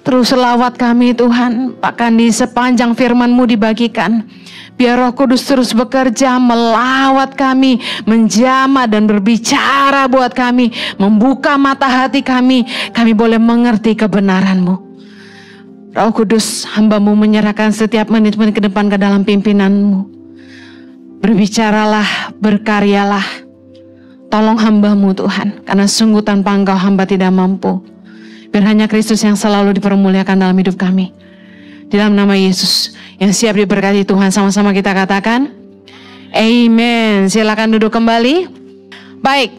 Terus lawat kami Tuhan, bahkan di sepanjang firman-Mu dibagikan. Biar Roh Kudus terus bekerja, melawat kami, menjamah dan berbicara buat kami, membuka mata hati kami boleh mengerti kebenaran-Mu. Roh Kudus, hamba-Mu menyerahkan setiap menit-menit ke depan ke dalam pimpinan-Mu. Berbicaralah, berkaryalah. Tolong hamba-Mu Tuhan, karena sungguh tanpa Engkau hamba tidak mampu. Biar hanya Kristus yang selalu dipermuliakan dalam hidup kami. Di dalam nama Yesus yang siap diberkati Tuhan, sama-sama kita katakan amen. Silakan duduk kembali. Baik,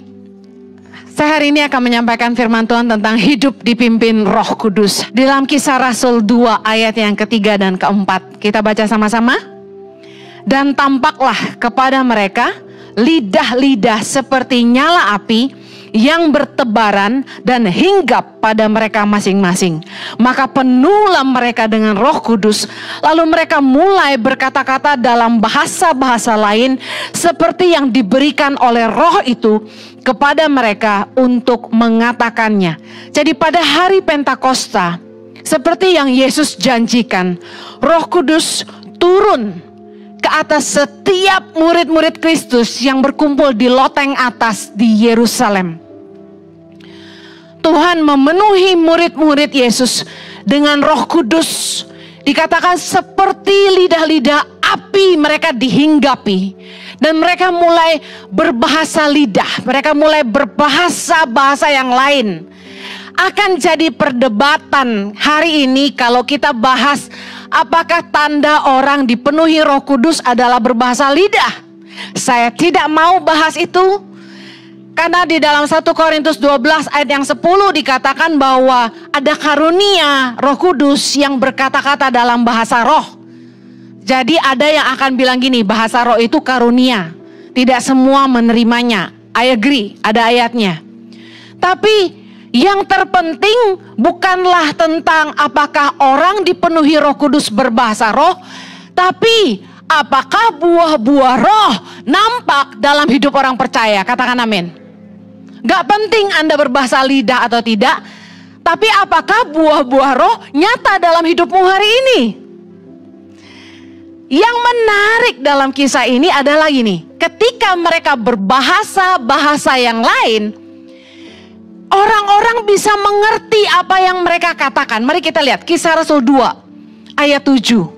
saya hari ini akan menyampaikan firman Tuhan tentang hidup dipimpin Roh Kudus. Di dalam Kisah Rasul 2 ayat yang ketiga dan keempat. Kita baca sama-sama. Dan tampaklah kepada mereka lidah-lidah seperti nyala api yang bertebaran dan hinggap pada mereka masing-masing. Maka penuhlah mereka dengan Roh Kudus. Lalu mereka mulai berkata-kata dalam bahasa-bahasa lain seperti yang diberikan oleh Roh itu kepada mereka untuk mengatakannya. Jadi pada hari Pentakosta, seperti yang Yesus janjikan, Roh Kudus turun ke atas setiap murid-murid Kristus yang berkumpul di loteng atas di Yerusalem. Tuhan memenuhi murid-murid Yesus dengan Roh Kudus. Dikatakan seperti lidah-lidah api mereka dihinggapi. Dan mereka mulai berbahasa lidah. Mereka mulai berbahasa-bahasa yang lain. Akan jadi perdebatan hari ini kalau kita bahas apakah tanda orang dipenuhi Roh Kudus adalah berbahasa lidah. Saya tidak mau bahas itu. Karena di dalam 1 Korintus 12 ayat yang 10 dikatakan bahwa ada karunia Roh Kudus yang berkata-kata dalam bahasa roh. Jadi ada yang akan bilang gini, bahasa roh itu karunia. Tidak semua menerimanya. I agree, ada ayatnya. Tapi yang terpenting bukanlah tentang apakah orang dipenuhi Roh Kudus berbahasa roh, tapi apakah buah-buah roh nampak dalam hidup orang percaya. Katakan amin. Gak penting Anda berbahasa lidah atau tidak, tapi apakah buah-buah roh nyata dalam hidupmu hari ini? Yang menarik dalam kisah ini adalah gini, ketika mereka berbahasa-bahasa yang lain, orang-orang bisa mengerti apa yang mereka katakan. Mari kita lihat Kisah Rasul 2 ayat 7.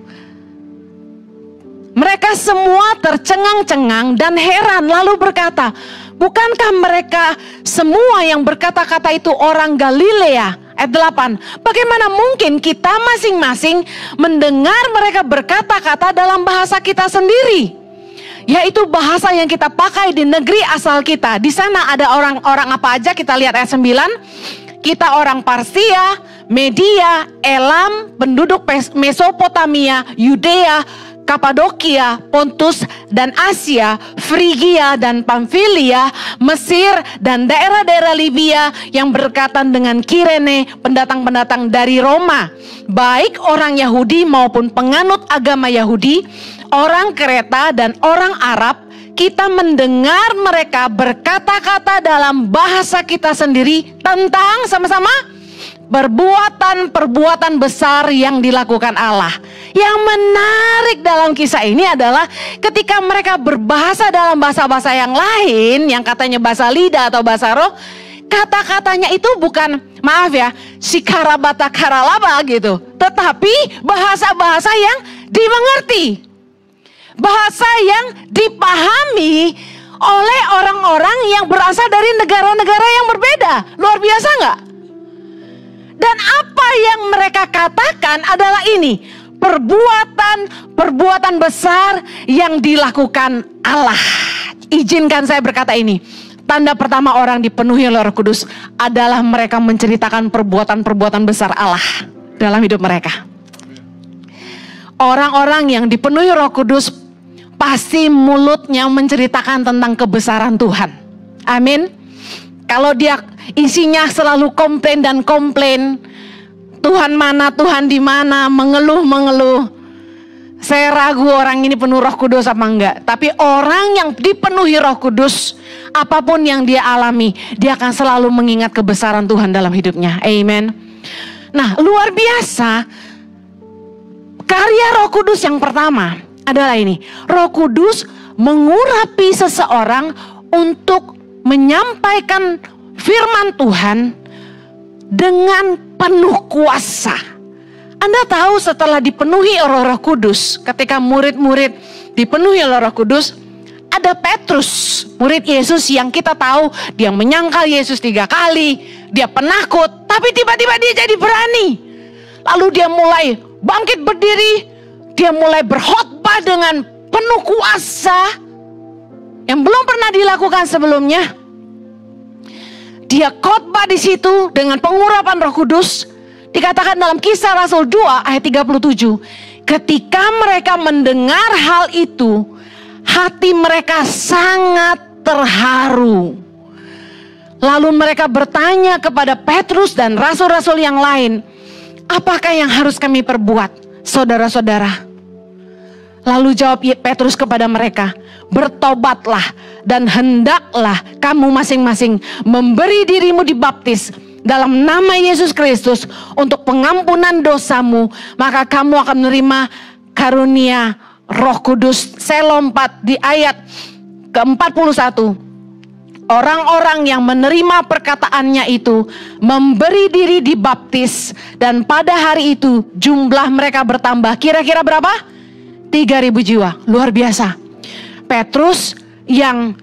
Mereka semua tercengang-cengang dan heran lalu berkata, bukankah mereka semua yang berkata-kata itu orang Galilea? Ayat 8. Bagaimana mungkin kita masing-masing mendengar mereka berkata-kata dalam bahasa kita sendiri? Yaitu bahasa yang kita pakai di negeri asal kita. Di sana ada orang-orang apa aja? Kita lihat ayat 9. Kita orang Parsia, Media, Elam, penduduk Mesopotamia, Yudea, Kapadokia, Pontus dan Asia, Frigia dan Pamfilia, Mesir dan daerah-daerah Libya yang berdekatan dengan Kirene, pendatang-pendatang dari Roma, baik orang Yahudi maupun penganut agama Yahudi, orang Kreta dan orang Arab. Kita mendengar mereka berkata-kata dalam bahasa kita sendiri tentang sama-sama perbuatan-perbuatan besar yang dilakukan Allah. Yang menarik dalam kisah ini adalah ketika mereka berbahasa dalam bahasa-bahasa yang lain, yang katanya bahasa lidah atau bahasa roh, kata-katanya itu bukan, maaf ya, sikarabata karalaba gitu, tetapi bahasa-bahasa yang dimengerti, bahasa yang dipahami oleh orang-orang yang berasal dari negara-negara yang berbeda. Luar biasa nggak? Dan apa yang mereka katakan adalah ini, perbuatan besar yang dilakukan Allah. Izinkan saya berkata ini, tanda pertama orang dipenuhi oleh Roh Kudus adalah mereka menceritakan perbuatan-perbuatan besar Allah dalam hidup mereka. Orang-orang yang dipenuhi Roh Kudus pasti mulutnya menceritakan tentang kebesaran Tuhan. Amin. Kalau dia isinya selalu komplain dan komplain, Tuhan mana, Tuhan di mana, mengeluh. Saya ragu orang ini penuh Roh Kudus apa enggak. Tapi orang yang dipenuhi Roh Kudus, apapun yang dia alami, dia akan selalu mengingat kebesaran Tuhan dalam hidupnya. Amen. Nah, luar biasa. Karya Roh Kudus yang pertama adalah ini. Roh Kudus mengurapi seseorang untuk menyampaikan firman Tuhan dengan penuh kuasa. Anda tahu setelah dipenuhi oleh Roh Kudus, ketika murid-murid dipenuhi oleh Roh Kudus, ada Petrus, murid Yesus yang kita tahu dia menyangkal Yesus 3 kali, dia penakut, tapi tiba-tiba dia jadi berani. Lalu dia mulai bangkit berdiri, dia mulai berkhotbah dengan penuh kuasa yang belum pernah dilakukan sebelumnya. Dia khotbah di situ dengan pengurapan Roh Kudus. Dikatakan dalam Kisah Rasul 2 ayat 37, ketika mereka mendengar hal itu, hati mereka sangat terharu. Lalu mereka bertanya kepada Petrus dan rasul-rasul yang lain, apakah yang harus kami perbuat, saudara-saudara? Lalu jawab Petrus kepada mereka, bertobatlah dan hendaklah kamu masing-masing memberi dirimu dibaptis dalam nama Yesus Kristus untuk pengampunan dosamu, maka kamu akan menerima karunia Roh Kudus. Saya lompat di ayat ke-41. Orang-orang yang menerima perkataannya itu memberi diri dibaptis, dan pada hari itu jumlah mereka bertambah kira-kira berapa? 3.000 jiwa. Luar biasa. Petrus yang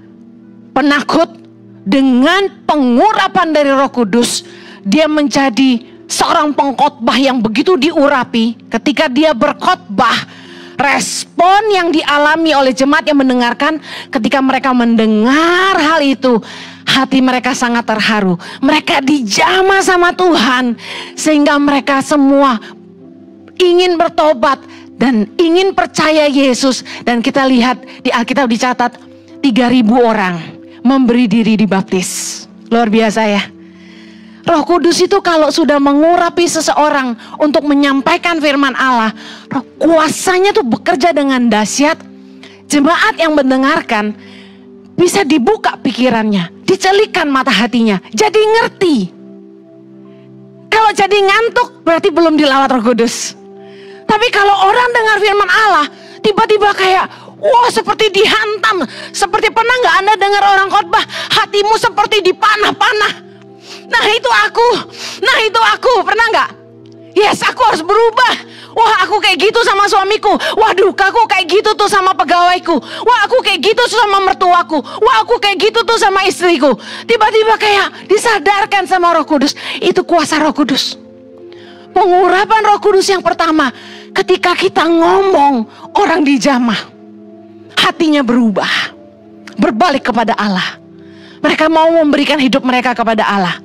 penakut, dengan pengurapan dari Roh Kudus, dia menjadi seorang pengkhotbah yang begitu diurapi. Ketika dia berkhotbah, respon yang dialami oleh jemaat yang mendengarkan, ketika mereka mendengar hal itu, hati mereka sangat terharu. Mereka dijamah sama Tuhan, sehingga mereka semua ingin bertobat dan ingin percaya Yesus. Dan kita lihat di Alkitab dicatat 3.000 orang memberi diri dibaptis. Luar biasa ya. Roh Kudus itu kalau sudah mengurapi seseorang untuk menyampaikan firman Allah, kuasanya tuh bekerja dengan dahsyat. Jemaat yang mendengarkan bisa dibuka pikirannya, dicelikan mata hatinya, jadi ngerti. Kalau jadi ngantuk berarti belum dilawat Roh Kudus. Tapi kalau orang dengar firman Allah, tiba-tiba kayak, wah, seperti dihantam. Seperti pernah nggak Anda dengar orang khotbah, hatimu seperti dipanah-panah. Nah itu aku, pernah nggak? Yes, aku harus berubah. Wah, aku kayak gitu sama suamiku. Waduh, aku kayak gitu tuh sama pegawaiku. Wah, aku kayak gitu tuh sama mertuaku. Wah, aku kayak gitu tuh sama istriku. Tiba-tiba kayak disadarkan sama Roh Kudus. Itu kuasa Roh Kudus. Pengurapan Roh Kudus yang pertama, ketika kita ngomong, orang dijamah, hatinya berubah, berbalik kepada Allah. Mereka mau memberikan hidup mereka kepada Allah.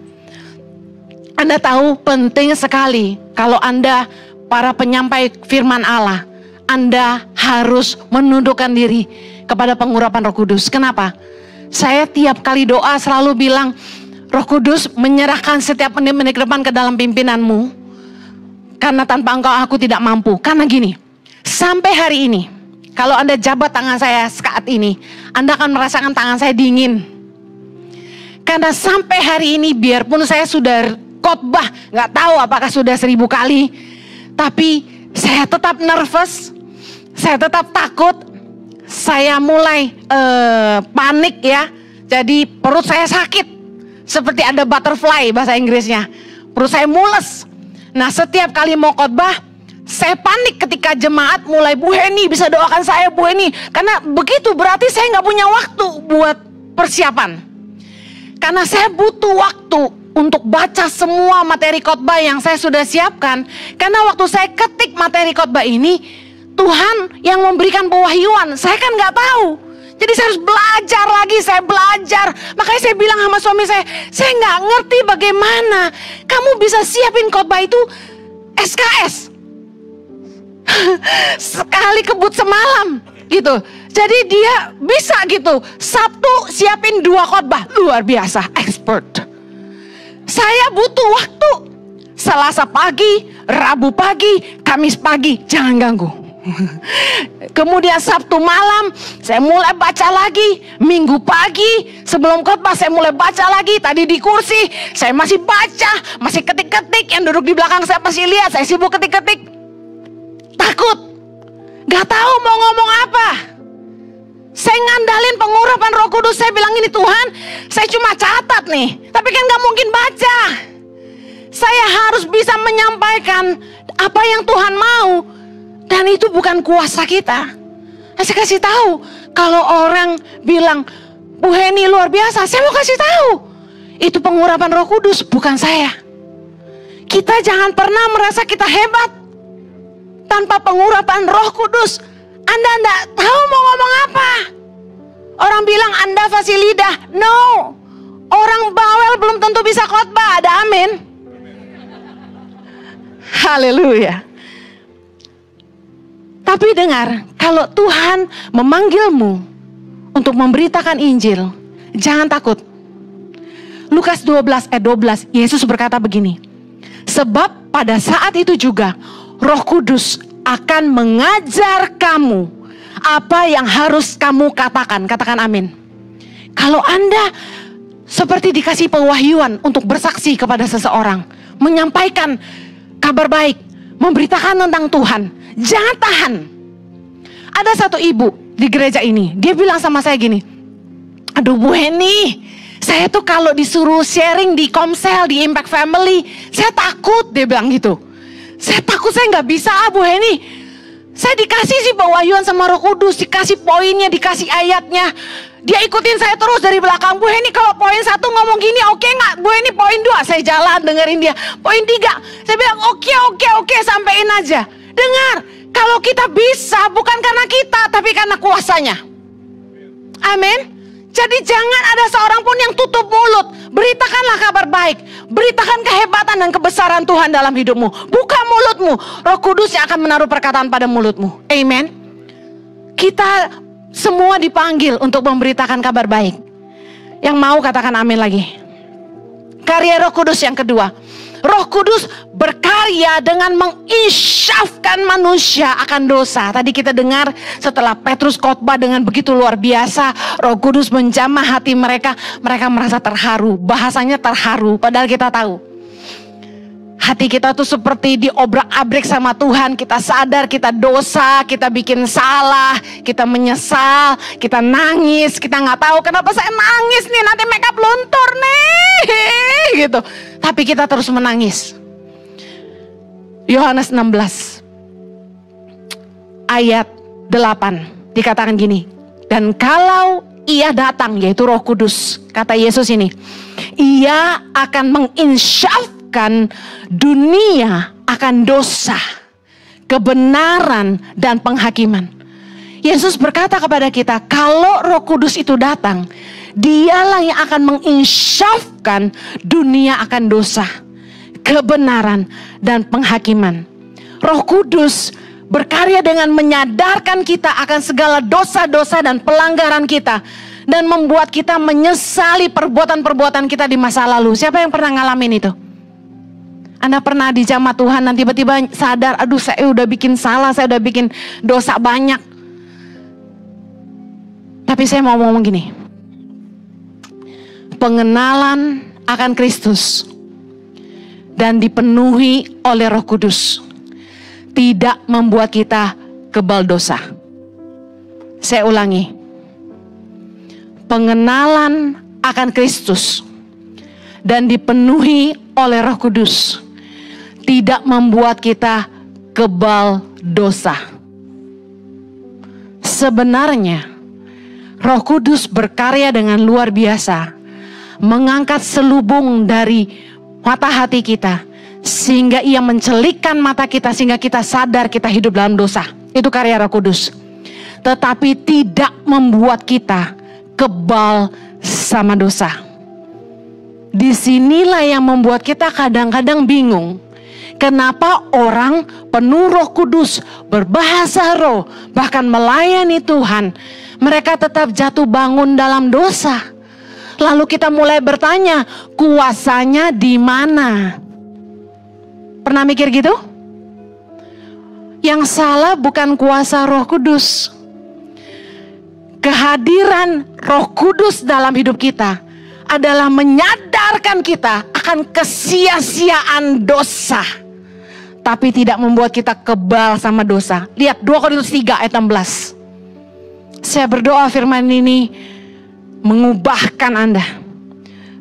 Anda tahu penting sekali kalau Anda para penyampai firman Allah, Anda harus menundukkan diri kepada pengurapan Roh Kudus. Kenapa? Saya tiap kali doa selalu bilang, Roh Kudus menyerahkan setiap menit-menit ke depan ke dalam pimpinanmu. Karena tanpa engkau aku tidak mampu. Karena gini, sampai hari ini, kalau Anda jabat tangan saya saat ini, Anda akan merasakan tangan saya dingin. Karena sampai hari ini, biarpun saya sudah khotbah, gak tahu apakah sudah 1000 kali, tapi saya tetap nervous, saya tetap takut, saya mulai panik ya. Jadi perut saya sakit, seperti ada butterfly bahasa Inggrisnya. Perut saya mules. Nah, setiap kali mau khotbah, saya panik ketika jemaat mulai, Bu Heni bisa doakan saya Bu Heni. Karena begitu berarti saya gak punya waktu buat persiapan. Karena saya butuh waktu untuk baca semua materi khotbah yang saya sudah siapkan. Karena waktu saya ketik materi khotbah ini, Tuhan yang memberikan pewahyuan, saya kan gak tahu. Jadi saya harus belajar lagi, saya belajar. Makanya saya bilang sama suami saya nggak ngerti bagaimana kamu bisa siapin khotbah itu SKS. Sekali kebut semalam gitu. Jadi dia bisa gitu. Sabtu siapin 2 khotbah, luar biasa, expert. Saya butuh waktu. Selasa pagi, Rabu pagi, Kamis pagi, jangan ganggu. Kemudian Sabtu malam saya mulai baca lagi. Minggu pagi sebelum khotbah saya mulai baca lagi. Tadi di kursi saya masih baca, masih ketik-ketik. Yang duduk di belakang saya masih lihat, saya sibuk ketik-ketik. Takut, gak tahu mau ngomong apa. Saya ngandalin pengurapan Roh Kudus. Saya bilang ini, Tuhan, saya cuma catat nih, tapi kan gak mungkin baca. Saya harus bisa menyampaikan apa yang Tuhan mau. Dan itu bukan kuasa kita. Saya kasih tahu, kalau orang bilang, Bu Heni luar biasa, saya mau kasih tahu, itu pengurapan Roh Kudus, bukan saya. Kita jangan pernah merasa kita hebat. Tanpa pengurapan Roh Kudus, Anda tidak tahu mau ngomong apa. Orang bilang Anda fasih lidah. No, orang bawel belum tentu bisa khotbah. Ada amin. Haleluya. Tapi dengar, kalau Tuhan memanggilmu untuk memberitakan Injil, jangan takut. Lukas 12 ayat 12, Yesus berkata begini, sebab pada saat itu juga Roh Kudus akan mengajar kamu apa yang harus kamu katakan. Katakan amin. Kalau Anda seperti dikasih pewahyuan untuk bersaksi kepada seseorang, menyampaikan kabar baik, memberitakan tentang Tuhan, jangan tahan. Ada satu ibu di gereja ini, dia bilang sama saya gini, aduh Bu Heni, saya tuh kalau disuruh sharing di Komsel, di Impact Family, saya takut. Dia bilang gitu. Saya takut, saya nggak bisa Bu Heni. Saya dikasih sih pewahyuan sama Roh Kudus, dikasih poinnya, dikasih ayatnya. Dia ikutin saya terus dari belakang. Bu Heni kalau poin 1 ngomong gini, oke nggak? Bu Heni poin 2, saya jalan dengerin dia. Poin 3, saya bilang oke, sampein aja. Dengar, kalau kita bisa bukan karena kita, tapi karena kuasanya. Amin. Jadi jangan ada seorang pun yang tutup mulut. Beritakanlah kabar baik. Beritakan kehebatan dan kebesaran Tuhan dalam hidupmu. Buka mulutmu. Roh Kudus yang akan menaruh perkataan pada mulutmu. Amen. Kita semua dipanggil untuk memberitakan kabar baik. Yang mau katakan amin lagi. Karya Roh Kudus yang kedua. Roh Kudus berkarya dengan menginsyafkan manusia akan dosa. Tadi kita dengar setelah Petrus khotbah dengan begitu luar biasa, Roh Kudus menjamah hati mereka. Mereka merasa terharu, bahasanya terharu. Padahal kita tahu hati kita tuh seperti diobrak-abrik sama Tuhan. Kita sadar kita dosa, kita bikin salah, kita menyesal, kita nangis. Kita gak tahu kenapa saya nangis nih, nanti makeup luntur nih gitu. Tapi kita terus menangis. Yohanes 16 ayat 8 dikatakan gini, dan kalau ia datang, yaitu Roh Kudus, kata Yesus ini, ia akan menginsyafkan dunia akan dosa, kebenaran, dan penghakiman. Yesus berkata kepada kita, kalau Roh Kudus itu datang, dialah yang akan menginsyafkan dunia akan dosa, kebenaran, dan penghakiman. Roh Kudus berkarya dengan menyadarkan kita akan segala dosa-dosa dan pelanggaran kita, dan membuat kita menyesali perbuatan-perbuatan kita di masa lalu. Siapa yang pernah ngalamin itu? Anda pernah di jamaah Tuhan dan tiba-tiba sadar, aduh saya udah bikin salah, saya udah bikin dosa banyak. Tapi saya mau ngomong gini, pengenalan akan Kristus dan dipenuhi oleh Roh Kudus tidak membuat kita kebal dosa. Saya ulangi, pengenalan akan Kristus dan dipenuhi oleh Roh Kudus tidak membuat kita kebal dosa. Sebenarnya Roh Kudus berkarya dengan luar biasa, mengangkat selubung dari mata hati kita, sehingga ia mencelikkan mata kita, sehingga kita sadar kita hidup dalam dosa. Itu karya Roh Kudus. Tetapi tidak membuat kita kebal sama dosa. Disinilah yang membuat kita kadang-kadang bingung. Kenapa orang penuh Roh Kudus, berbahasa roh, bahkan melayani Tuhan, mereka tetap jatuh bangun dalam dosa. Lalu kita mulai bertanya, kuasanya di mana? Pernah mikir gitu? Yang salah bukan kuasa Roh Kudus. Kehadiran Roh Kudus dalam hidup kita adalah menyadarkan kita akan kesia-siaan dosa, tapi tidak membuat kita kebal sama dosa. Lihat 2 Korintus 3 ayat 16. Saya berdoa firman ini mengubahkan Anda.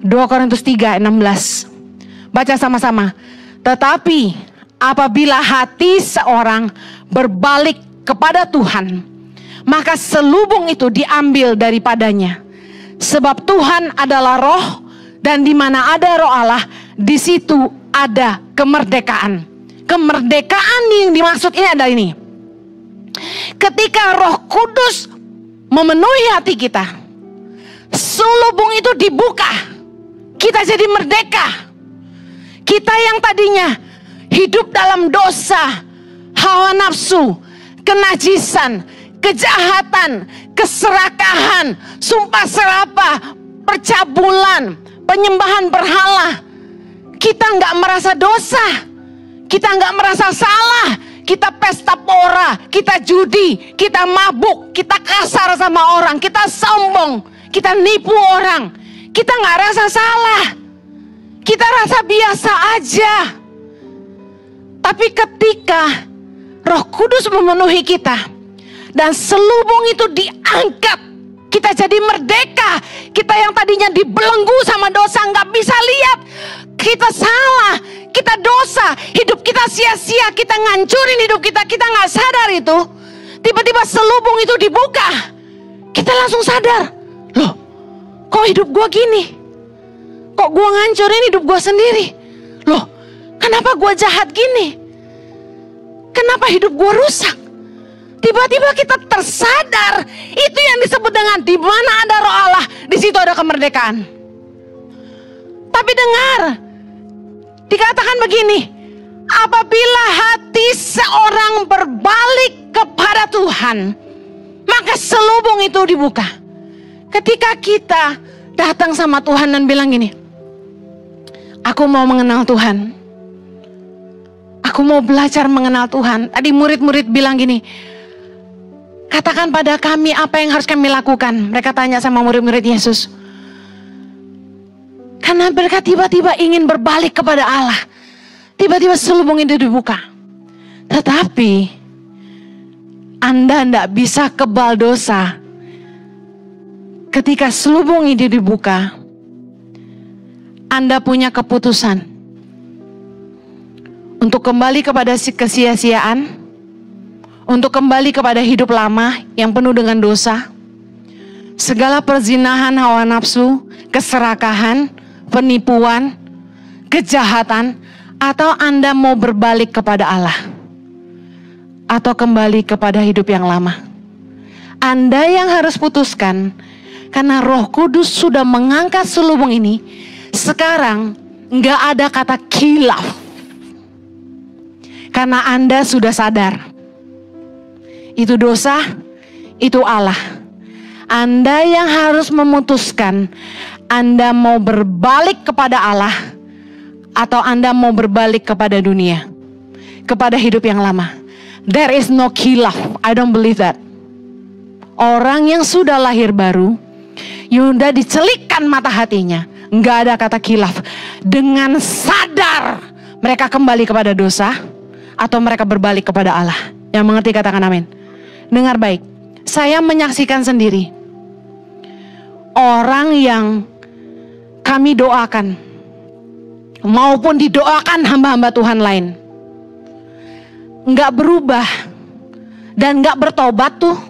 2 Korintus 3 ayat 16. Baca sama-sama. Tetapi apabila hati seorang berbalik kepada Tuhan, maka selubung itu diambil daripadanya. Sebab Tuhan adalah roh, dan di mana ada roh Allah, di situ ada kemerdekaan. Kemerdekaan yang dimaksud ini adalah ini. Ketika Roh Kudus memenuhi hati kita, selubung itu dibuka. Kita jadi merdeka. Kita yang tadinya hidup dalam dosa, hawa nafsu, kenajisan, kejahatan, keserakahan, sumpah serapah, percabulan, penyembahan berhala. Kita nggak merasa dosa, kita nggak merasa salah. Kita pesta pora, kita judi, kita mabuk, kita kasar sama orang, kita sombong, kita nipu orang. Kita nggak rasa salah, kita rasa biasa aja. Tapi ketika Roh Kudus memenuhi kita dan selubung itu diangkat, kita jadi merdeka. Kita yang tadinya dibelenggu sama dosa, nggak bisa lihat kita salah, kita dosa, hidup kita sia-sia, kita ngancurin hidup kita, kita nggak sadar itu. Tiba-tiba selubung itu dibuka, kita langsung sadar, loh, kok hidup gue gini? Kok gue ngancurin hidup gue sendiri? Loh, kenapa gue jahat gini? Kenapa hidup gue rusak? Tiba-tiba kita tersadar, itu yang disebut dengan di mana ada roh Allah, di situ ada kemerdekaan. Tapi dengar, dikatakan begini, apabila hati seorang berbalik kepada Tuhan, maka selubung itu dibuka. Ketika kita datang sama Tuhan dan bilang gini, aku mau mengenal Tuhan, aku mau belajar mengenal Tuhan. Tadi murid-murid bilang gini, katakan pada kami apa yang harus kami lakukan. Mereka tanya sama murid-murid Yesus. Karena mereka tiba-tiba ingin berbalik kepada Allah. Tiba-tiba selubung itu dibuka. Tetapi Anda tidak bisa kebal dosa. Ketika selubung itu dibuka, Anda punya keputusan untuk kembali kepada kesia-siaan, untuk kembali kepada hidup lama yang penuh dengan dosa, segala perzinahan, hawa nafsu, keserakahan, penipuan, kejahatan, atau Anda mau berbalik kepada Allah, atau kembali kepada hidup yang lama. Anda yang harus putuskan, karena Roh Kudus sudah mengangkat selubung ini. Sekarang nggak ada kata khilaf, karena Anda sudah sadar itu dosa, itu Allah. Anda yang harus memutuskan, Anda mau berbalik kepada Allah, atau Anda mau berbalik kepada dunia, kepada hidup yang lama. There is no khilaf. I don't believe that. Orang yang sudah lahir baru, Yuda dicelikkan mata hatinya, nggak ada kata khilaf. Dengan sadar mereka kembali kepada dosa, atau mereka berbalik kepada Allah. Yang mengerti katakan amin. Dengar baik, saya menyaksikan sendiri orang yang kami doakan maupun didoakan hamba-hamba Tuhan lain nggak berubah dan nggak bertobat tuh,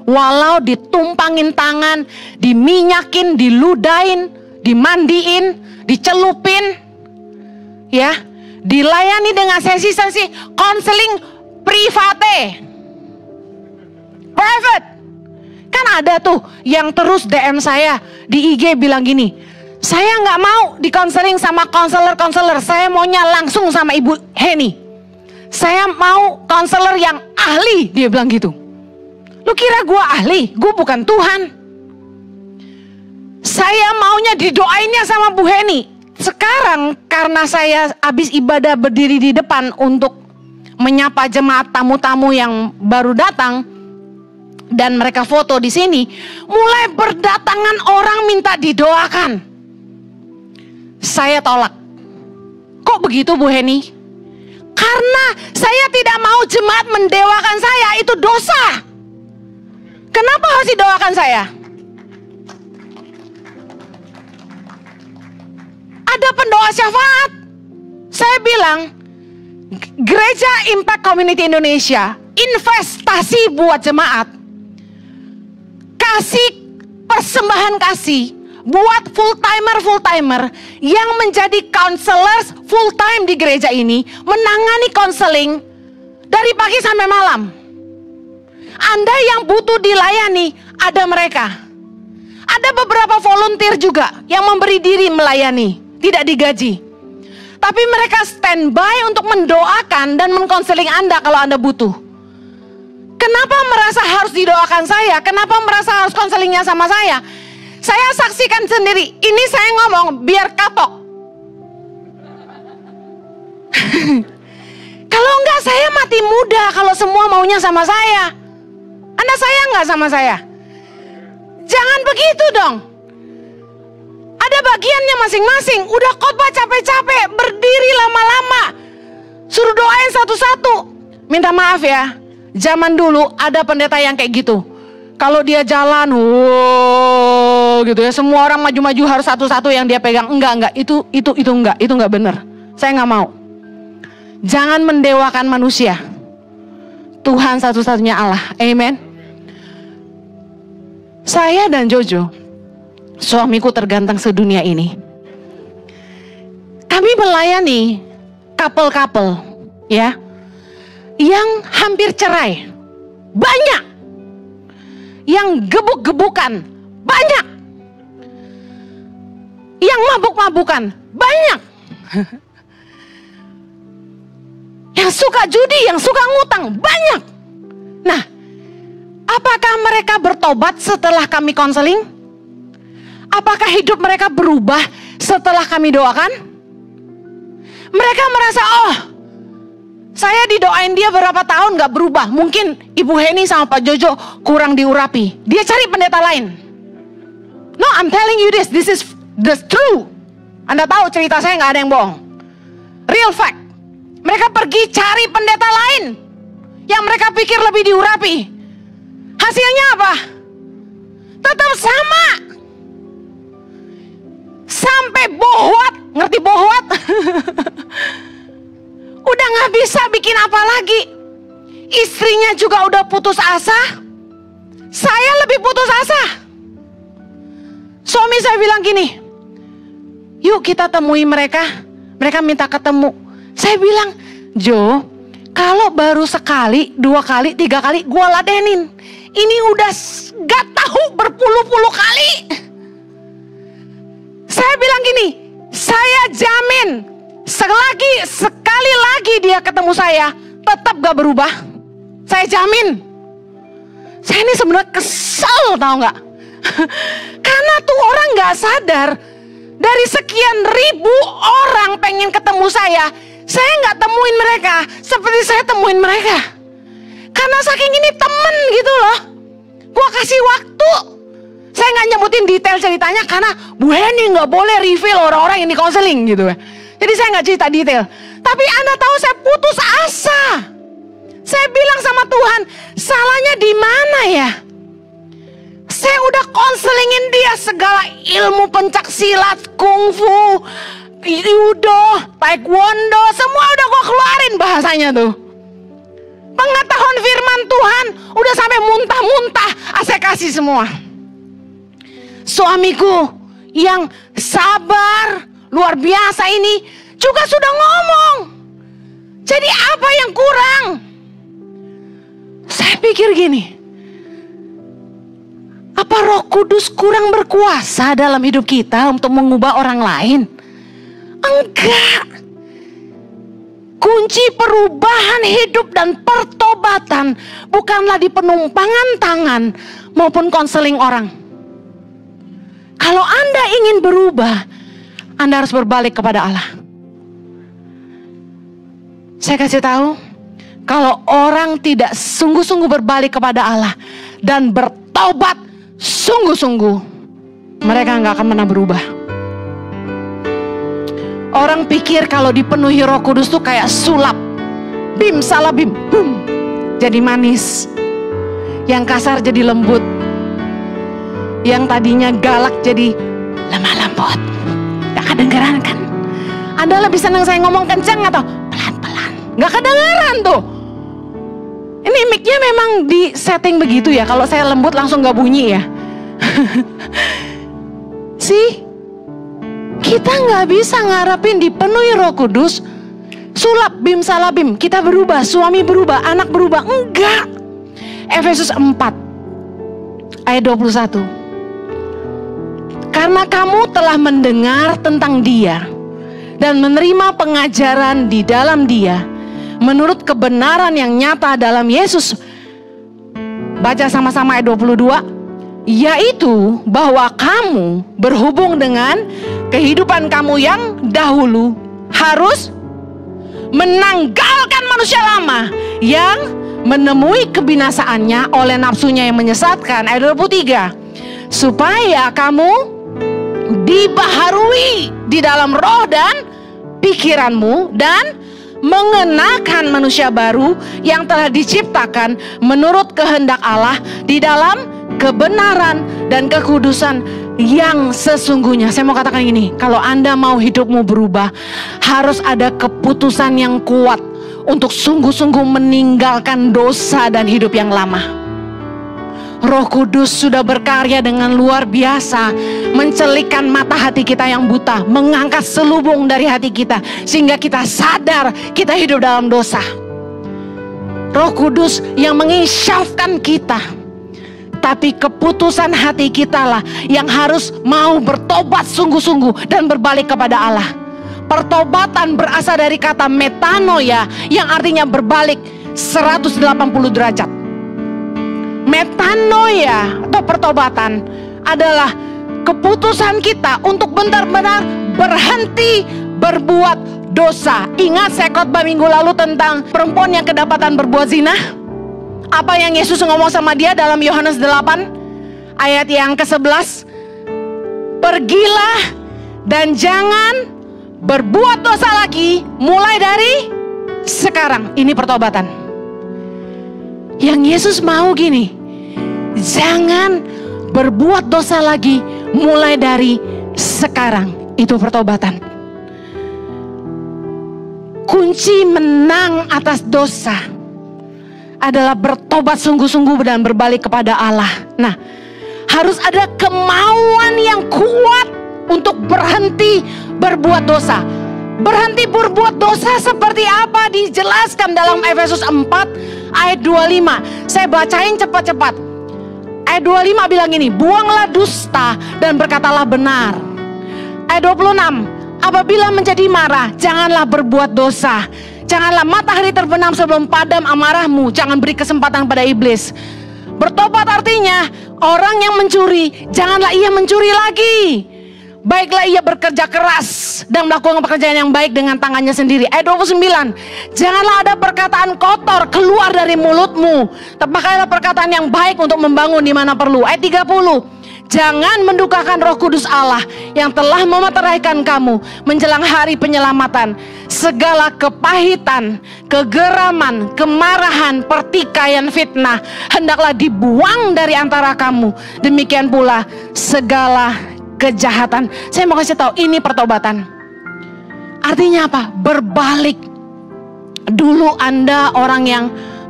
walau ditumpangin tangan, diminyakin, diludain, dimandiin, dicelupin, ya, dilayani dengan sesi-sesi konseling private. Kan ada tuh yang terus DM saya di IG bilang gini, saya nggak mau dikonseling sama konselor, saya maunya langsung sama Ibu Heni. Saya mau konselor yang ahli, dia bilang gitu. Lu kira gue ahli? Gue bukan Tuhan. Saya maunya didoainnya sama Bu Heni. Sekarang karena saya habis ibadah berdiri di depan untuk menyapa jemaat tamu-tamu yang baru datang dan mereka foto di sini, mulai berdatangan orang minta didoakan. Saya tolak. Kok begitu Bu Heni? Karena saya tidak mau jemaat mendewakan saya, itu dosa. Kenapa harus didoakan saya? Ada pendoa syafaat. Saya bilang, Gereja Impact Community Indonesia investasi buat jemaat, kasih persembahan kasih buat full-timer yang menjadi counselors full time di gereja ini, menangani counseling dari pagi sampai malam. Anda yang butuh dilayani, ada mereka. Ada beberapa volunteer juga yang memberi diri melayani, tidak digaji. Tapi mereka standby untuk mendoakan dan mengkonseling Anda kalau Anda butuh. Kenapa merasa harus didoakan saya? Kenapa merasa harus konselingnya sama saya? Saya saksikan sendiri. Ini saya ngomong biar kapok. Kalau enggak saya mati muda kalau semua maunya sama saya. Anda sayang enggak sama saya? Jangan begitu dong. Ada bagiannya masing-masing. Udah khotbah capek-capek, berdiri lama-lama, suruh doain satu-satu. Minta maaf ya, zaman dulu ada pendeta yang kayak gitu. Kalau dia jalan, gitu ya, semua orang maju-maju harus satu-satu yang dia pegang. Enggak, itu enggak benar. Saya nggak mau. Jangan mendewakan manusia. Tuhan satu-satunya Allah. Amen. Saya dan Jojo, suamiku terganteng sedunia ini, kami melayani couple-couple ya yang hampir cerai, banyak, yang gebuk-gebukan, banyak, yang mabuk-mabukan, banyak, yang suka judi, yang suka ngutang, banyak. Nah, apakah mereka bertobat setelah kami konseling? Apakah hidup mereka berubah setelah kami doakan? Mereka merasa, oh, saya didoain dia berapa tahun gak berubah. Mungkin Ibu Heni sama Pak Jojo kurang diurapi. Dia cari pendeta lain. No, I'm telling you this is the true. Anda tahu cerita saya gak ada yang bohong. Real fact. Mereka pergi cari pendeta lain yang mereka pikir lebih diurapi. Hasilnya apa? Tetap sama. Sampai bohwat, ngerti bohwat? Udah gak bisa bikin apa lagi. Istrinya juga udah putus asa. Saya lebih putus asa. Suami saya bilang gini, yuk kita temui mereka. Mereka minta ketemu. Saya bilang, Jo, kalau baru sekali, 2 kali, 3 kali gue ladenin. Ini udah gak tahu berpuluh-puluh kali. Saya bilang gini, saya jamin sekali lagi dia ketemu saya tetap gak berubah. Saya jamin. Saya ini sebenarnya kesel, tahu nggak? Karena tuh orang nggak sadar dari sekian ribu orang pengen ketemu saya nggak temuin mereka seperti saya temuin mereka. Karena saking ini temen gitu loh. Gua kasih waktu. Saya nggak nyebutin detail ceritanya karena Bu Heni nggak boleh reveal orang-orang yang di konseling gitu ya. Jadi saya nggak cerita detail. Tapi Anda tahu saya putus asa. Saya bilang sama Tuhan, salahnya di mana ya? Saya udah konselingin dia segala ilmu pencak silat, kungfu, judo, taekwondo, semua udah gue keluarin bahasanya tuh. Pengetahuan firman Tuhan udah sampai muntah-muntah, saya kasih semua. Suamiku yang sabar luar biasa ini juga sudah ngomong. Jadi apa yang kurang? Saya pikir gini, apa Roh Kudus kurang berkuasa dalam hidup kita untuk mengubah orang lain? Enggak. Kunci perubahan hidup dan pertobatan bukanlah di penumpangan tangan maupun konseling orang. Kalau Anda ingin berubah, Anda harus berbalik kepada Allah. Saya kasih tahu, Kalau orang tidak sungguh-sungguh berbalik kepada Allah dan bertobat sungguh-sungguh, mereka nggak akan pernah berubah. Orang pikir kalau dipenuhi Roh Kudus tuh kayak sulap. Bim salah bim, bum, jadi manis. Yang kasar jadi lembut. Yang tadinya galak jadi lemah lembut. Gak kedengeran kan? Anda lebih senang saya ngomong kencang atau pelan-pelan? Gak kedengeran tuh. Ini mic-nya memang di setting begitu ya. Kalau saya lembut langsung gak bunyi ya. Sih, kita gak bisa ngarepin dipenuhi Roh Kudus sulap bim salah bim, kita berubah, suami berubah, anak berubah. Enggak. Efesus 4 ayat 21. Karena kamu telah mendengar tentang Dia dan menerima pengajaran di dalam Dia menurut kebenaran yang nyata dalam Yesus. Baca sama-sama ayat 22. Yaitu bahwa kamu berhubung dengan kehidupan kamu yang dahulu harus menanggalkan manusia lama yang menemui kebinasaannya oleh nafsunya yang menyesatkan. Ayat 23. Supaya kamu dibaharui di dalam roh dan pikiranmu dan mengenakan manusia baru yang telah diciptakan menurut kehendak Allah di dalam kebenaran dan kekudusan yang sesungguhnya. Saya mau katakan gini, kalau Anda mau hidupmu berubah, harus ada keputusan yang kuat untuk sungguh-sungguh meninggalkan dosa dan hidup yang lama. Roh Kudus sudah berkarya dengan luar biasa, mencelikkan mata hati kita yang buta, mengangkat selubung dari hati kita, sehingga kita sadar kita hidup dalam dosa. Roh Kudus yang menginsyafkan kita. Tapi keputusan hati kita lah yang harus mau bertobat sungguh-sungguh dan berbalik kepada Allah. Pertobatan berasal dari kata metanoia yang artinya berbalik 180 derajat. Metanoia atau pertobatan adalah keputusan kita untuk benar-benar berhenti berbuat dosa. Ingat saya khotbah minggu lalu tentang perempuan yang kedapatan berbuat zina? Apa yang Yesus ngomong sama dia dalam Yohanes 8 ayat yang ke-11? Pergilah dan jangan berbuat dosa lagi mulai dari sekarang. Ini pertobatan. Yang Yesus mau gini, jangan berbuat dosa lagi mulai dari sekarang. Itu pertobatan. Kunci menang atas dosa adalah bertobat sungguh-sungguh dan berbalik kepada Allah. Nah, harus ada kemauan yang kuat untuk berhenti berbuat dosa. Berhenti berbuat dosa seperti apa dijelaskan dalam Efesus 4 ayat 25. Saya bacain cepat-cepat. Ayat 25 bilang gini, buanglah dusta dan berkatalah benar. Ayat 26, apabila menjadi marah, janganlah berbuat dosa. Janganlah matahari terbenam sebelum padam amarahmu. Jangan beri kesempatan pada iblis. Bertobat artinya orang yang mencuri, janganlah ia mencuri lagi. Baiklah ia bekerja keras dan melakukan pekerjaan yang baik dengan tangannya sendiri. Ayat 29, janganlah ada perkataan kotor keluar dari mulutmu. Pakailah perkataan yang baik untuk membangun di mana perlu. Ayat 30, jangan mendukakan Roh Kudus Allah yang telah memeteraikan kamu menjelang hari penyelamatan. Segala kepahitan, kegeraman, kemarahan, pertikaian, fitnah hendaklah dibuang dari antara kamu. Demikian pula segala kejahatan. Saya mau kasih tahu, ini pertobatan. Artinya apa? Berbalik. Dulu Anda orang yang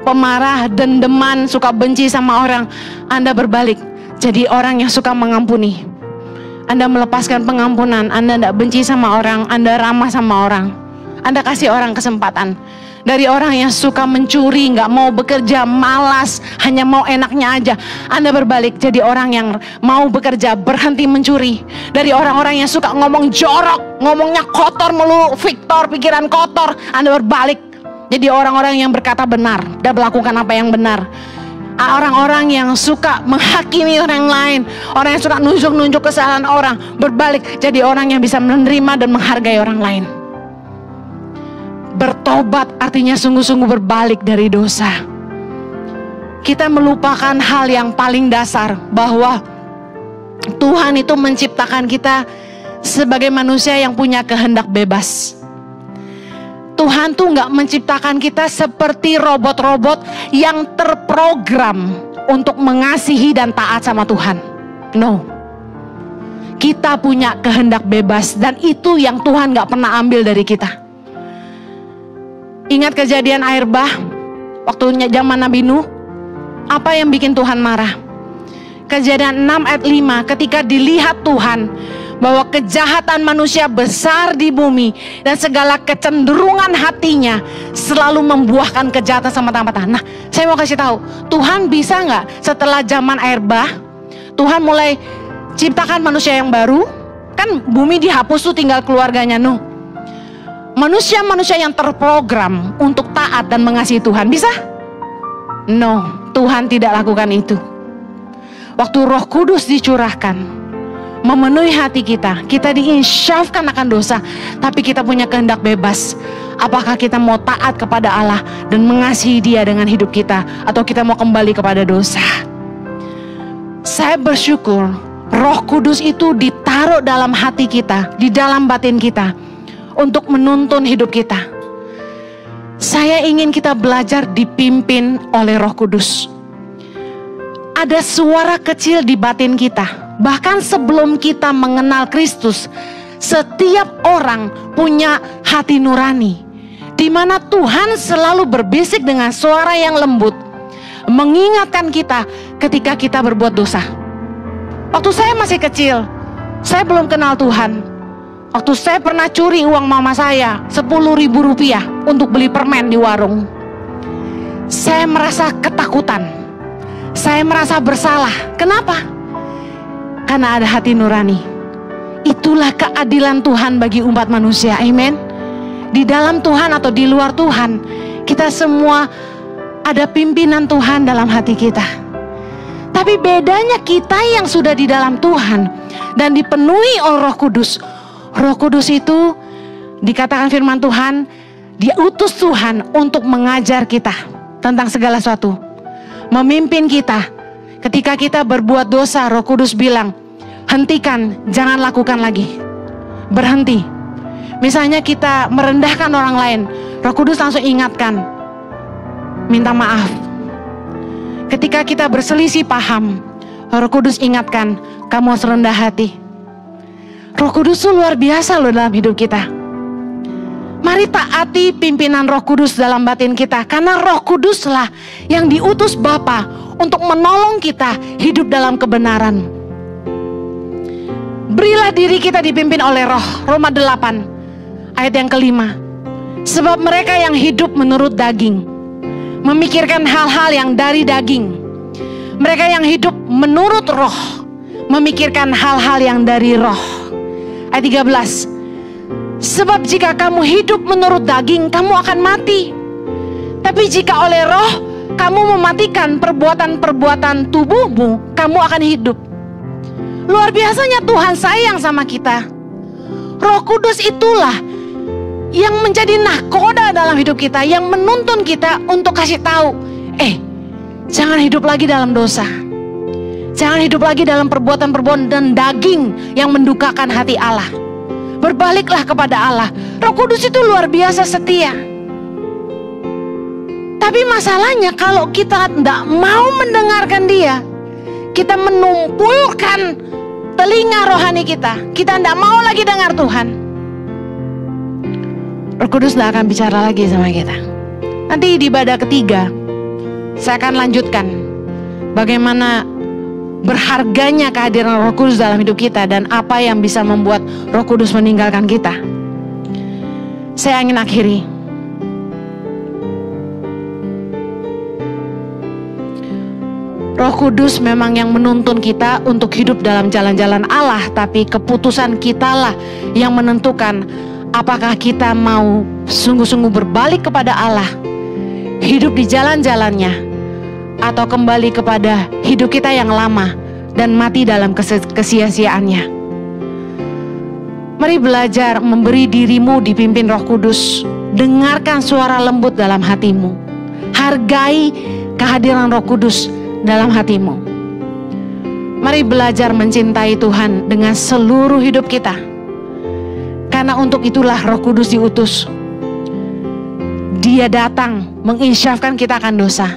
pemarah, dendeman, suka benci sama orang, Anda berbalik jadi orang yang suka mengampuni. Anda melepaskan pengampunan, Anda tidak benci sama orang, Anda ramah sama orang, Anda kasih orang kesempatan. Dari orang yang suka mencuri, gak mau bekerja, malas, hanya mau enaknya aja, Anda berbalik jadi orang yang mau bekerja, berhenti mencuri. Dari orang-orang yang suka ngomong jorok, ngomongnya kotor melulu, Victor, pikiran kotor, Anda berbalik jadi orang-orang yang berkata benar dan melakukan apa yang benar. Orang-orang yang suka menghakimi orang lain, orang yang suka nunjuk-nunjuk kesalahan orang, berbalik jadi orang yang bisa menerima dan menghargai orang lain. Bertobat artinya sungguh-sungguh berbalik dari dosa. Kita melupakan hal yang paling dasar, bahwa Tuhan itu menciptakan kita sebagai manusia yang punya kehendak bebas. Tuhan tuh gak menciptakan kita seperti robot-robot yang terprogram untuk mengasihi dan taat sama Tuhan. No. Kita punya kehendak bebas, dan itu yang Tuhan gak pernah ambil dari kita. Ingat kejadian air bah waktu zaman Nabi Nuh? Apa yang bikin Tuhan marah? Kejadian 6 ayat 5, ketika dilihat Tuhan bahwa kejahatan manusia besar di bumi dan segala kecenderungan hatinya selalu membuahkan kejahatan sama mata-mata. Nah, saya mau kasih tahu, Tuhan bisa nggak setelah zaman air bah, Tuhan mulai ciptakan manusia yang baru? Kan bumi dihapus tuh, tinggal keluarganya Nuh. Manusia-manusia yang terprogram untuk taat dan mengasihi Tuhan, bisa? No, Tuhan tidak lakukan itu. Waktu Roh Kudus dicurahkan, memenuhi hati kita, kita diinsyafkan akan dosa, tapi kita punya kehendak bebas. Apakah kita mau taat kepada Allah dan mengasihi Dia dengan hidup kita, atau kita mau kembali kepada dosa? Saya bersyukur Roh Kudus itu ditaruh dalam hati kita, di dalam batin kita, untuk menuntun hidup kita. Saya ingin kita belajar dipimpin oleh Roh Kudus. Ada suara kecil di batin kita. Bahkan sebelum kita mengenal Kristus, setiap orang punya hati nurani, di mana Tuhan selalu berbisik dengan suara yang lembut, mengingatkan kita ketika kita berbuat dosa. Waktu saya masih kecil, saya belum kenal Tuhan. Waktu saya pernah curi uang mama saya, 10.000 rupiah untuk beli permen di warung. Saya merasa ketakutan. Saya merasa bersalah. Kenapa? Karena ada hati nurani. Itulah keadilan Tuhan bagi umat manusia. Amin. Di dalam Tuhan atau di luar Tuhan, kita semua ada pimpinan Tuhan dalam hati kita. Tapi bedanya kita yang sudah di dalam Tuhan dan dipenuhi oleh Roh Kudus. Roh Kudus itu dikatakan firman Tuhan, diutus Tuhan untuk mengajar kita tentang segala sesuatu, memimpin kita. Ketika kita berbuat dosa, Roh Kudus bilang, hentikan, jangan lakukan lagi, berhenti. Misalnya kita merendahkan orang lain, Roh Kudus langsung ingatkan, minta maaf. Ketika kita berselisih paham, Roh Kudus ingatkan, kamu harus rendah hati. Roh Kudus itu luar biasa loh dalam hidup kita. Mari taati pimpinan Roh Kudus dalam batin kita, karena Roh Kuduslah yang diutus Bapa untuk menolong kita hidup dalam kebenaran. Berilah diri kita dipimpin oleh Roh. Roma 8 ayat yang kelima. Sebab mereka yang hidup menurut daging memikirkan hal-hal yang dari daging. Mereka yang hidup menurut Roh memikirkan hal-hal yang dari Roh. Ayat 13. Sebab jika kamu hidup menurut daging, kamu akan mati. Tapi jika oleh Roh kamu mematikan perbuatan-perbuatan tubuhmu, kamu akan hidup. Luar biasanya Tuhan sayang sama kita. Roh Kudus itulah yang menjadi nahkoda dalam hidup kita, yang menuntun kita untuk kasih tahu, jangan hidup lagi dalam dosa. Jangan hidup lagi dalam perbuatan-perbuatan dan daging yang mendukakan hati Allah. Berbaliklah kepada Allah. Roh Kudus itu luar biasa setia. Tapi masalahnya kalau kita tidak mau mendengarkan Dia, kita menumpulkan telinga rohani kita, kita tidak mau lagi dengar Tuhan, Roh Kudus tidak akan bicara lagi sama kita. Nanti di ibadah ketiga saya akan lanjutkan bagaimana berharganya kehadiran Roh Kudus dalam hidup kita dan apa yang bisa membuat Roh Kudus meninggalkan kita. Saya ingin akhiri. Roh Kudus memang yang menuntun kita untuk hidup dalam jalan-jalan Allah, tapi keputusan kitalah yang menentukan apakah kita mau sungguh-sungguh berbalik kepada Allah, hidup di jalan-jalannya, atau kembali kepada hidup kita yang lama dan mati dalam kesia-siaannya. Mari belajar memberi dirimu dipimpin Roh Kudus dengarkan suara lembut dalam hatimu. Hargai kehadiran Roh Kudus dalam hatimu. Mari belajar mencintai Tuhan dengan seluruh hidup kita. Karena untuk itulah Roh Kudus diutus. Dia datang menginsyafkan kita akan dosa.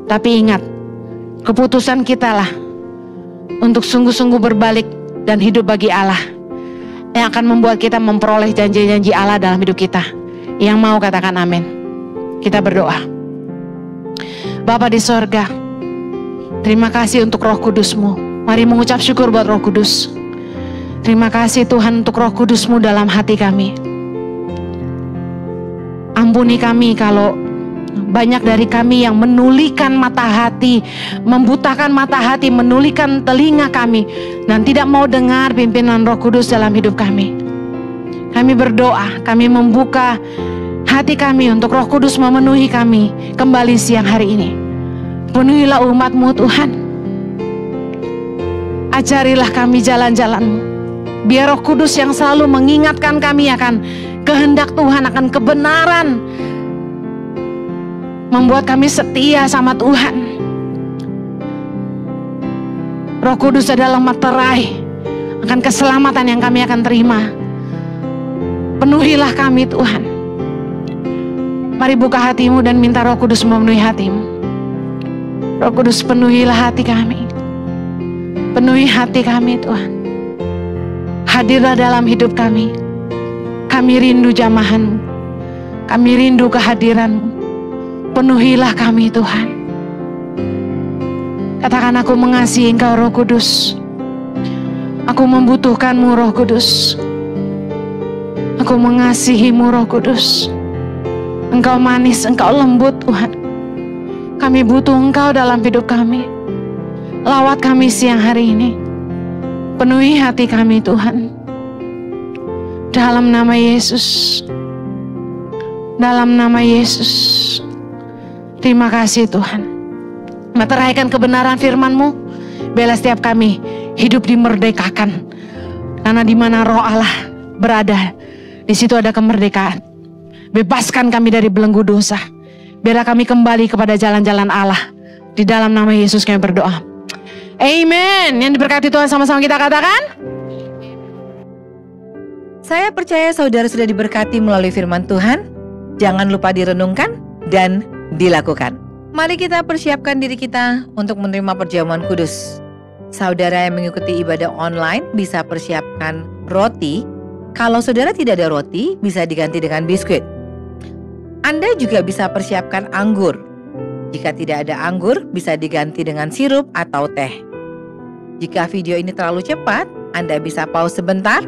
Tapi ingat, keputusan kita lah untuk sungguh-sungguh berbalik dan hidup bagi Allah, yang akan membuat kita memperoleh janji-janji Allah dalam hidup kita. Yang mau katakan amin. Kita berdoa. Bapa di sorga, terima kasih untuk Roh Kudus-Mu. Mari mengucap syukur buat Roh Kudus. Terima kasih Tuhan untuk Roh Kudus-Mu dalam hati kami. Ampuni kami kalau banyak dari kami yang menulikan mata hati, membutakan mata hati, menulikan telinga kami, dan tidak mau dengar pimpinan Roh Kudus dalam hidup kami. Kami berdoa, kami membuka hati kami untuk Roh Kudus memenuhi kami kembali siang hari ini. Penuhilah umat-Mu Tuhan. Ajarilah kami jalan-jalan-Mu. Biar Roh Kudus yang selalu mengingatkan kami akan kehendak Tuhan, akan kebenaran, membuat kami setia sama Tuhan. Roh Kudus adalah materai akan keselamatan yang kami akan terima. Penuhilah kami Tuhan. Mari buka hatimu dan minta Roh Kudus memenuhi hatimu. Roh Kudus, penuhilah hati kami. Penuhi hati kami Tuhan. Hadirlah dalam hidup kami. Kami rindu jamahan-Mu. Kami rindu kehadiran-Mu. Penuhilah kami Tuhan. Katakan, aku mengasihi Engkau Roh Kudus. Aku membutuhkan-Mu Roh Kudus. Aku mengasihi-Mu Roh Kudus. Engkau manis, Engkau lembut Tuhan. Kami butuh Engkau dalam hidup kami. Lawat kami siang hari ini. Penuhi hati kami Tuhan. Dalam nama Yesus. Dalam nama Yesus. Terima kasih Tuhan. Meteraikan kebenaran firman-Mu. Biarlah setiap kami hidup dimerdekakan. Karena di mana Roh Allah berada, di situ ada kemerdekaan. Bebaskan kami dari belenggu dosa. Biarlah kami kembali kepada jalan-jalan Allah. Di dalam nama Yesus kami berdoa. Amen. Yang diberkati Tuhan, sama-sama kita katakan. Saya percaya saudara sudah diberkati melalui firman Tuhan. Jangan lupa direnungkan dan dilakukan. Mari kita persiapkan diri kita untuk menerima perjamuan kudus. Saudara yang mengikuti ibadah online bisa persiapkan roti. Kalau saudara tidak ada roti, bisa diganti dengan biskuit. Anda juga bisa persiapkan anggur. Jika tidak ada anggur, bisa diganti dengan sirup atau teh. Jika video ini terlalu cepat, Anda bisa pause sebentar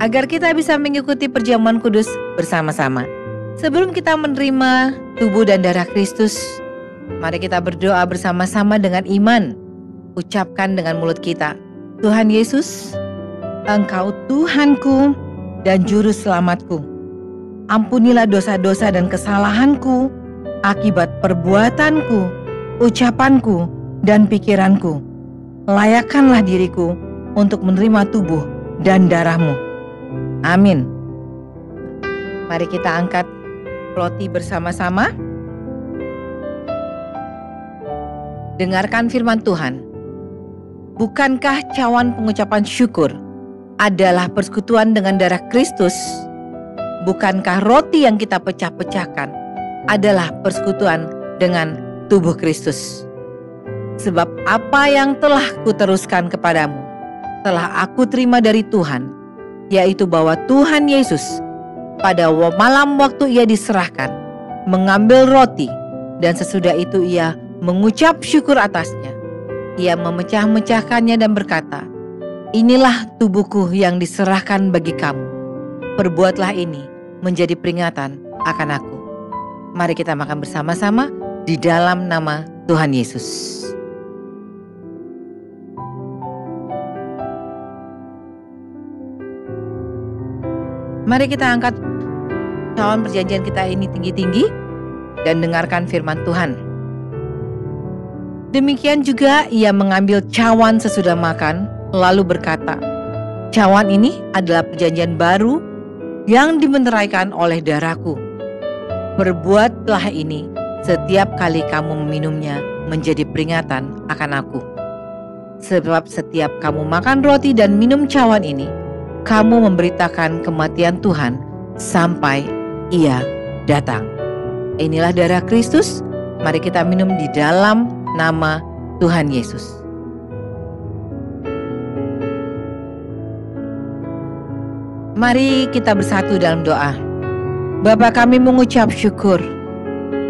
agar kita bisa mengikuti perjamuan kudus bersama-sama. Sebelum kita menerima tubuh dan darah Kristus, mari kita berdoa bersama-sama dengan iman. Ucapkan dengan mulut kita, Tuhan Yesus, Engkau Tuhanku dan Juru Selamatku. Ampunilah dosa-dosa dan kesalahanku akibat perbuatanku, ucapanku, dan pikiranku. Layakkanlah diriku untuk menerima tubuh dan darah-Mu. Amin. Mari kita angkat roti bersama-sama. Dengarkan firman Tuhan. Bukankah cawan pengucapan syukur adalah persekutuan dengan darah Kristus? Bukankah roti yang kita pecah-pecahkan adalah persekutuan dengan tubuh Kristus? Sebab apa yang telah kuteruskan kepadamu, telah aku terima dari Tuhan, yaitu bahwa Tuhan Yesus pada malam waktu Ia diserahkan, mengambil roti, dan sesudah itu Ia mengucap syukur atasnya. Ia memecah-mecahkannya dan berkata, inilah tubuhku yang diserahkan bagi kamu. Perbuatlah ini menjadi peringatan akan aku. Mari kita makan bersama-sama di dalam nama Tuhan Yesus. Mari kita angkat cawan perjanjian kita ini tinggi-tinggi dan dengarkan firman Tuhan. Demikian juga Ia mengambil cawan sesudah makan, lalu berkata, cawan ini adalah perjanjian baru yang dimeteraikan oleh darahku. Perbuatlah ini setiap kali kamu meminumnya menjadi peringatan akan aku. Sebab setiap kamu makan roti dan minum cawan ini, kamu memberitakan kematian Tuhan sampai Ia datang. Inilah darah Kristus, mari kita minum di dalam nama Tuhan Yesus. Mari kita bersatu dalam doa. Bapa, kami mengucap syukur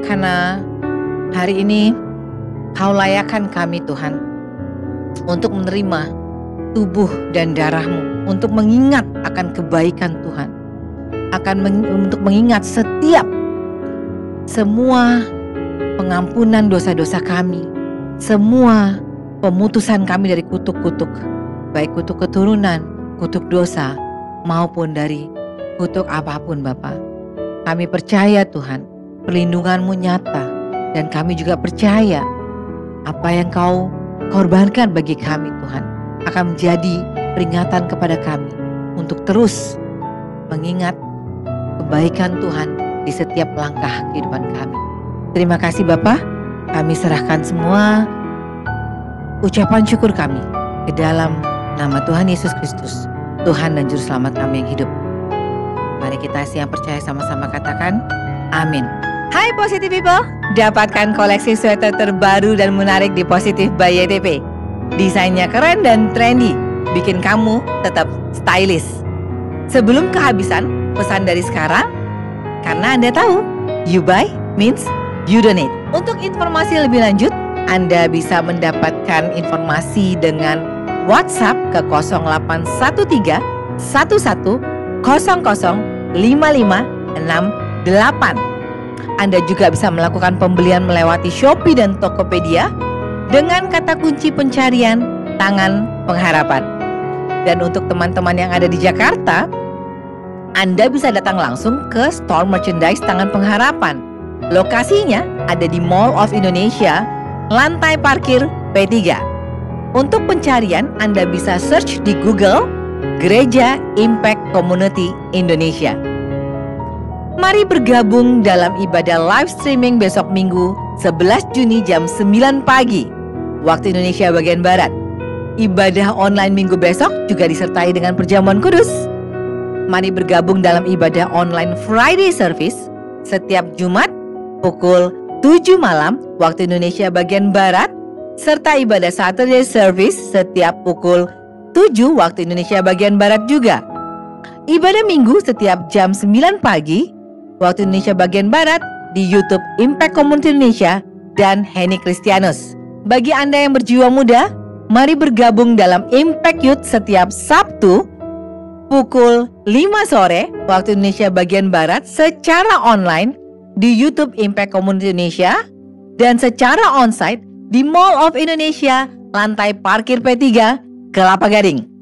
karena hari ini Kau layakkan kami Tuhan untuk menerima tubuh dan darah-Mu, untuk mengingat akan kebaikan Tuhan, untuk mengingat semua pengampunan dosa-dosa kami, semua pemutusan kami dari kutuk-kutuk, baik kutuk keturunan, kutuk dosa, maupun dari kutuk apapun Bapa. Kami percaya Tuhan, perlindungan-Mu nyata, dan kami juga percaya apa yang Kau korbankan bagi kami Tuhan akan menjadi peringatan kepada kami untuk terus mengingat kebaikan Tuhan di setiap langkah kehidupan kami. Terima kasih Bapa, kami serahkan semua ucapan syukur kami ke dalam nama Tuhan Yesus Kristus, Tuhan dan Juru Selamat kami yang hidup. Mari kita yang percaya sama-sama katakan amin. Hai Positive People, dapatkan koleksi sweater terbaru dan menarik di Positive by YTP. Desainnya keren dan trendy, bikin kamu tetap stylish. Sebelum kehabisan, pesan dari sekarang, karena Anda tahu, you buy means you donate. Untuk informasi lebih lanjut, Anda bisa mendapatkan informasi dengan WhatsApp ke 0813 11 00 5568. Anda juga bisa melakukan pembelian melewati Shopee dan Tokopedia dengan kata kunci pencarian Tangan Pengharapan. Dan untuk teman-teman yang ada di Jakarta, Anda bisa datang langsung ke store merchandise Tangan Pengharapan. Lokasinya ada di Mall of Indonesia, lantai parkir P3. Untuk pencarian, Anda bisa search di Google Gereja Impact Community Indonesia. Mari bergabung dalam ibadah live streaming besok Minggu 11 Juni jam 9 pagi waktu Indonesia bagian Barat. Ibadah online Minggu besok juga disertai dengan perjamuan kudus. Mari bergabung dalam ibadah online Friday Service setiap Jumat pukul 7 malam waktu Indonesia bagian Barat, serta ibadah Saturday Service setiap pukul 7 waktu Indonesia bagian Barat juga. Ibadah Minggu setiap jam 9 pagi waktu Indonesia bagian Barat di YouTube Impact Community Indonesia dan Henny Kristianus. Bagi Anda yang berjiwa muda, mari bergabung dalam Impact Youth setiap Sabtu pukul 5 sore waktu Indonesia bagian Barat secara online di YouTube Impact Community Indonesia dan secara onsite di Mall of Indonesia lantai parkir P3 Kelapa Gading.